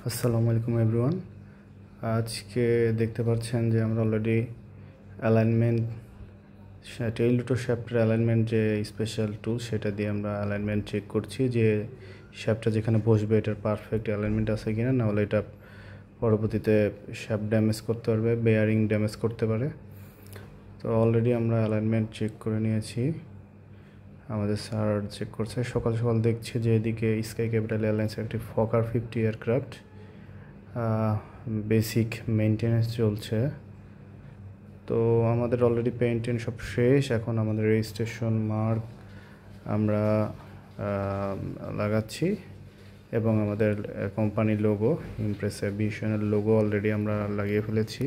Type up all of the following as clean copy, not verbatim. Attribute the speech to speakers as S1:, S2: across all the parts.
S1: আসসালামু আলাইকুম এভরিওয়ান। আজকে দেখতে পাচ্ছেন যে আমরা অলরেডি অ্যালাইনমেন্ট টেইল রোটো শ্যাফটের অ্যালাইনমেন্ট যে স্পেশাল টুল সেটা দিয়ে আমরা অ্যালাইনমেন্ট চেক করছি যে শ্যাফটটা যেখানে বসবে এটার পারফেক্ট অ্যালাইনমেন্ট আছে কিনা, না হলে এটা পরবর্তীতে শ্যাফট ড্যামেজ করতে পারবে, বেয়ারিং ড্যামেজ করতে পারে। তো অলরেডি আমরা অ্যালাইনমেন্ট চেক করে নিয়েছি, আমাদের স্যার চেক করছে। সকাল সকাল দেখছি যে এদিকে স্কাই ক্যাপিটাল এয়ারলাইন্সের একটি ফকার 50 এয়ারক্রাফট বেসিক মেনটেন্যান্স চলছে। তো আমাদের অলরেডি পেইন্টেন সব শেষ। এখন আমাদের রেজিস্ট্রেশন মার্ক আমরা লাগাচ্ছি এবং আমাদের কোম্পানির লোগো, ইমপ্রেস এভিয়েশনের লোগো অলরেডি আমরা লাগিয়ে ফেলেছি।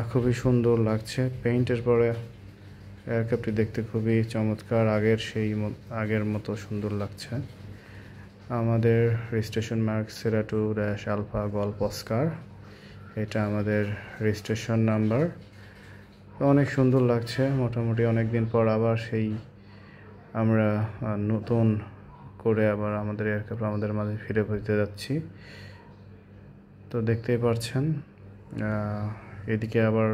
S1: খুবই সুন্দর লাগছে। পেইন্টের পরে এয়ারক্রাফটটি দেখতে খুবই চমৎকার, আগের মতো সুন্দর লাগছে। আমাদের রেজিস্ট্রেশন মার্ক সেরা2-আলফা গল্ফ অস্কার, এটা আমাদের রেজিস্ট্রেশন নাম্বার। অনেক সুন্দর লাগছে। মোটামুটি অনেক দিন পর আবার আমরা নতুন করে আবার আমাদের এয়ারক্রাফট আমাদের মাঝে ফিরে পেতে যাচ্ছি। তো দেখতেই পাচ্ছেন এদিকে আবার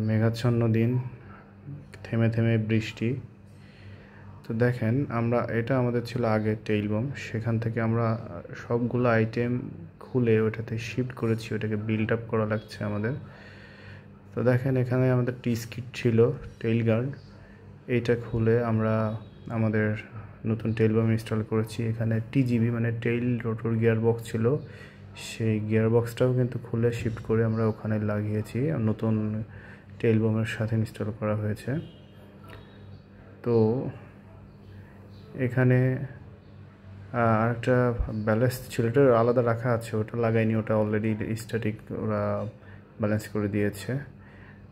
S1: মেঘাচ্ছন্ন দিন, থেমে থেমে বৃষ্টি। তো দেখেন, এটা আমাদের ছিল আগে টেইল বম, সেখান থেকে আমরা সবগুলো আইটেম খুলে ওটাতে শিফট করেছি, ওটাকে বিল্ড আপ করা লাগছে আমাদের। তো দেখেন, এখানে আমাদের টি স্কিট ছিল, টেইল গার্ড, এইটা খুলে আমরা আমাদের নতুন টেইল বম ইনস্টল করেছি। এখানে টিজিবি মানে টেইল রোটর গিয়ার বক্স ছিল, সেই গিয়ার বক্সটাও কিন্তু খুলে শিফট করে আমরা ওখানে লাগিয়েছি, নতুন টেইল বমের সাথে ইনস্টল করা হয়েছে। তো এখানে আরেকটা ব্যালেন্স ছিল, ওটা আলাদা রাখা আছে, ওটা লাগাইনি, ওটা অলরেডি স্ট্যাটিক ওরা ব্যালেন্স করে দিয়েছে।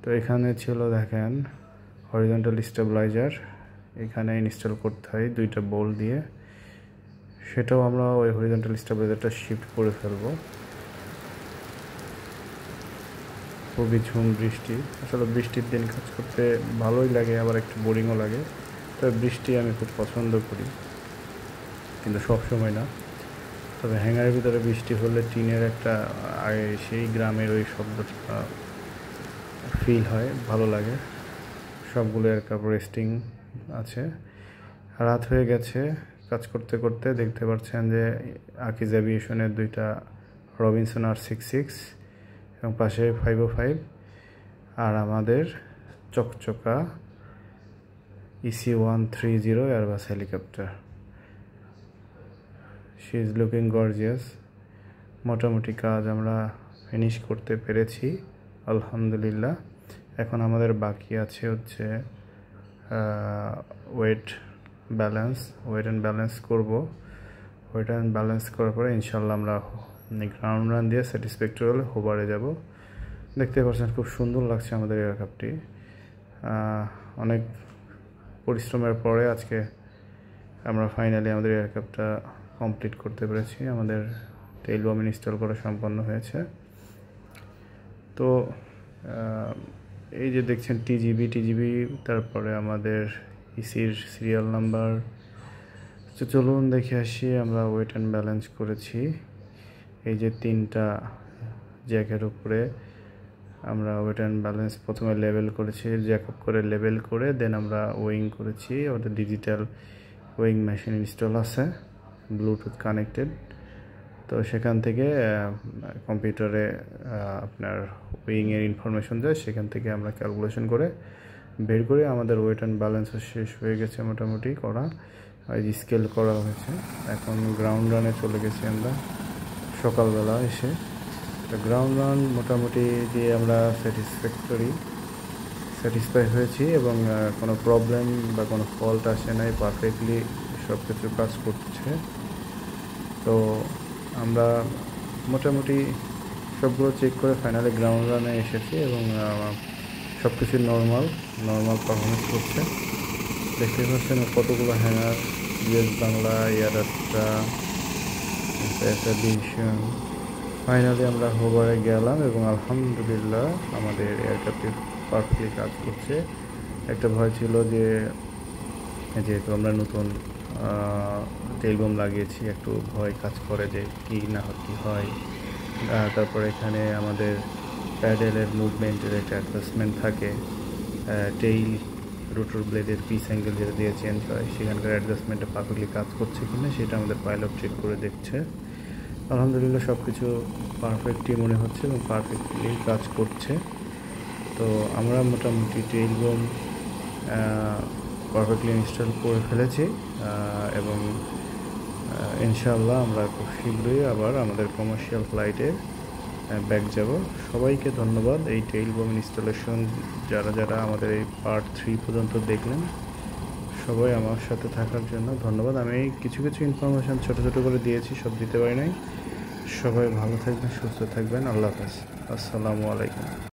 S1: তো এখানে ছিল দেখেন হরিজন্টাল স্টেবিলাইজার, এখানে ইনস্টল করতে হয় 2টা বোল্ট দিয়ে, সেটাও আমরা ওই হরিজন্টাল স্টেবিলাইজারটা শিফট করে ফেলবো। খুবই ঝুম বৃষ্টি, আসলে বৃষ্টির দিন কাজ করতে ভালোই লাগে, আবার একটু বোরিংও লাগে। তবে বৃষ্টি আমি খুব পছন্দ করি, কিন্তু সব সময় না। তবে হ্যাঙ্গারের ভিতরে বৃষ্টি হলে টিনের একটা সেই গ্রামের ওই শব্দটা ফিল হয়, ভালো লাগে। সবগুলো এয়ারক্রাফট রেস্টিং আছে। রাত হয়ে গেছে, কাজ করতে করতে দেখতে পাচ্ছেন যে আকিজ এভিয়েশনের 2টা রবিনসন R66 এবং পাশে 505, আর আমাদের চকচকা EC-130 airbus helicopter. She is looking gorgeous. মোটামুটি কাজ আমরা ফিনিশ করতে পেরেছি আলহামদুলিল্লাহ। এখন আমাদের বাকি আছে হচ্ছে ওয়েট অ্যান্ড ব্যালেন্স করব। ওয়েট অ্যান্ড ব্যালেন্স করার পরে ইনশাল্লাহ আমরা গ্রাউন্ড রান দিয়ে স্যাটিসফ্যাক্টরি হলে হোবারে যাব। দেখতে পাচ্ছেন খুব সুন্দর লাগছে আমাদের এয়ারক্রাফটটি। অনেক পরিশ্রমের পরে আজকে আমরা ফাইনালি আমাদের এয়ারক্রাফটটা কমপ্লিট করতে পেরেছি। আমাদের টেইল বম ইনস্টল করা সম্পন্ন হয়েছে। তো এই যে দেখছেন টিজিবি, তারপরে আমাদের ইসির সিরিয়াল নাম্বার। তো চলুন দেখে আসি আমরা ওয়েট অ্যান্ড ব্যালেন্স করেছি। এই যে 3টা জ্যাকের উপরে আমরা ওয়েট অ্যান্ড ব্যালেন্স প্রথমে লেভেল করেছি, জ্যাক আপ করে লেভেল করে দেন আমরা ওয়িং করেছি। ওটা ডিজিটাল ওয়িং মেশিন ইনস্টল আছে, ব্লুটুথ কানেক্টেড। তো সেখান থেকে কম্পিউটারে আপনার ওয়িংয়ের ইনফরমেশন যায়, সেখান থেকে আমরা ক্যালকুলেশন করে বের করে আমাদের ওয়েট অ্যান্ড ব্যালেন্সও শেষ হয়ে গেছে মোটামুটি করা, স্কেল করা হয়েছে। এখন গ্রাউন্ড রানে চলে গেছি আমরা সকালবেলা এসে। গ্রাউন্ড রান মোটামুটি দিয়ে আমরা স্যাটিসফাই হয়েছি এবং কোনো প্রবলেম বা কোনো ফল্ট আসে নাই, পারফেক্টলি সব কিছু কাজ করছে। তো আমরা মোটামুটি সবগুলো চেক করে ফাইনালি গ্রাউন্ড রানে এসেছি এবং সব কিছু নর্মাল পারফরমেন্স করছে। দেখতে পাচ্ছেন কতগুলো hangar, US Bangla, Air Astra, aviation. Finally আমরা হোবারে গেলাম এবং আলহামদুলিল্লাহ আমাদের এয়ারক্রাফটটি পারফেক্টলি কাজ করছে। একটা ভয় ছিল যে যেহেতু আমরা নতুন টেইল বোম লাগিয়েছি, একটু ভয় কাজ করে যে কী না কী হয়। তারপরে এখানে আমাদের প্যাডেলের মুভমেন্টের একটা অ্যাডজাস্টমেন্ট থাকে, টেইল রোটর ব্লেডের পিস অ্যাঙ্গেল যেটা দিয়ে চেঞ্জ হয়, সেখানকার অ্যাডজাস্টমেন্টটা পারফেক্টলি কাজ করছে কি না সেটা আমাদের পাইলট চেক করে দেখছে। আলহামদুলিল্লাহ সব কিছু পারফেক্টলি মনে হচ্ছে এবং পারফেক্টলি কাজ করছে। তো আমরা মোটামুটি টেইল বোম পারফেক্টলি ইনস্টল করে ফেলেছি এবং ইনশাআল্লাহ আমরা খুব শীঘ্রই আবার আমাদের কমার্শিয়াল ফ্লাইটে ব্যাক যাব। সবাইকে ধন্যবাদ এই টেইল বোম ইনস্টলেশন যারা যারা আমাদের এই পার্ট 3 পর্যন্ত দেখলেন, সবাই আমার সাথে থাকার জন্য ধন্যবাদ। আমি কিছু কিছু ইনফরমেশান ছোটো ছোটো করে দিয়েছি, সব দিতে পারি নাই। সবাই ভালো থাকবেন, সুস্থ থাকবেন। আল্লাহ হাফেজ। আসসালামু আলাইকুম।